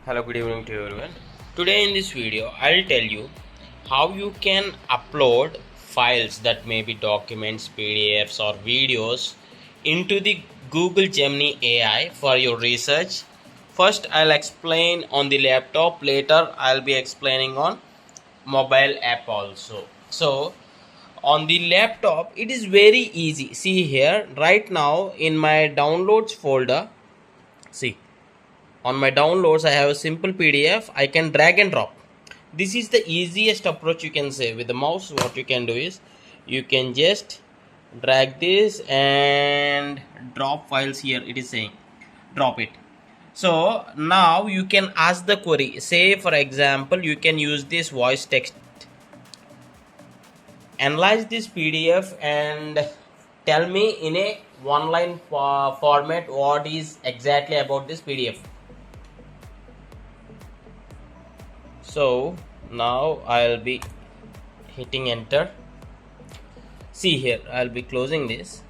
Hello, good evening to everyone. Today in this video, I'll tell you how you can upload files that may be documents, PDFs or videos into the Google Gemini AI for your research. First, I'll explain on the laptop. Later, I'll be explaining on mobile app also. So, on the laptop, it is very easy. See here, right now in my downloads folder, see on my downloads I have a simple PDF. I can drag and drop. This is the easiest approach you can say. With the mouse, what you can do is you can just drag this and drop files. Here it is saying drop it. So now you can ask the query. Say for example, you can use this voice text, analyze this PDF and tell me in a one line format what is exactly about this PDF. So now I'll be hitting enter. See here, I'll be closing this.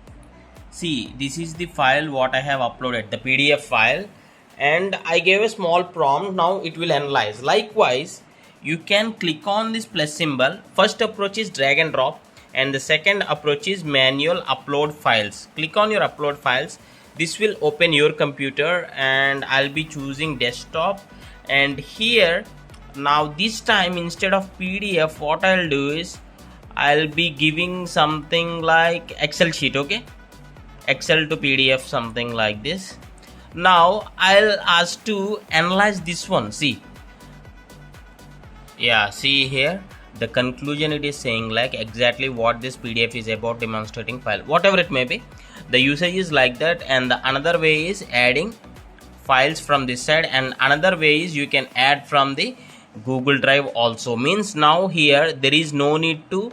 See, this is the file what I have uploaded, the PDF file, and I gave a small prompt. Now it will analyze. Likewise, you can click on this plus symbol. First approach is drag and drop, and the second approach is manual upload files. Click on your upload files. This will open your computer and I'll be choosing desktop, and here now this time instead of PDF what I'll do is I'll be giving something like Excel sheet. Okay, Excel to PDF, something like this. Now I'll ask to analyze this one. See, yeah, see here the conclusion, it is saying like exactly what this PDF is about, demonstrating file, whatever it may be. The usage is like that, and the another way is adding files from this side, and another way is you can add from the Google Drive also. Means now here there is no need to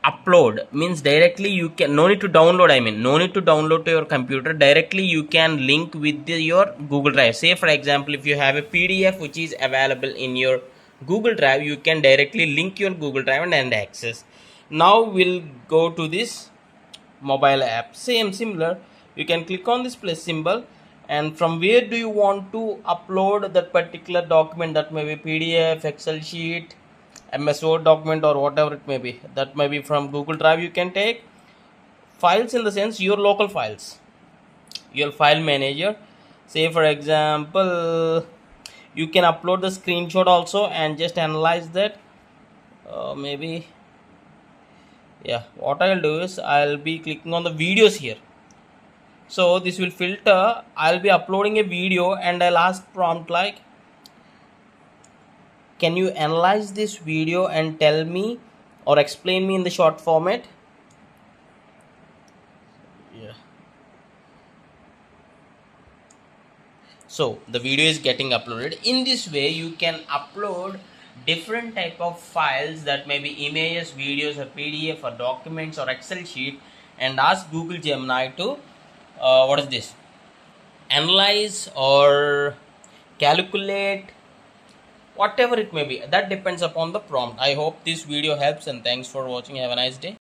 upload, means directly you can, no need to download, I mean no need to download to your computer. Directly you can link with your Google Drive. Say for example, if you have a PDF which is available in your Google Drive, you can directly link your Google Drive and access. Now we'll go to this mobile app. Similar, you can click on this plus symbol, and from where do you want to upload that particular document, that may be PDF, Excel sheet, MS Word document or whatever it may be. That may be from Google Drive. You can take files in the sense your local files, your file manager. Say for example, you can upload the screenshot also and just analyze that. Maybe, yeah, what I'll do is I'll be clicking on the videos here. So this will filter. I'll be uploading a video and I'll ask prompt like, can you analyze this video and tell me or explain me in the short format. Yeah, so the video is getting uploaded. In this way you can upload different type of files, that may be images, videos or PDF or documents or Excel sheet, and ask Google Gemini to what is this, analyze or calculate, whatever it may be. That depends upon the prompt. I hope this video helps, and thanks for watching. Have a nice day.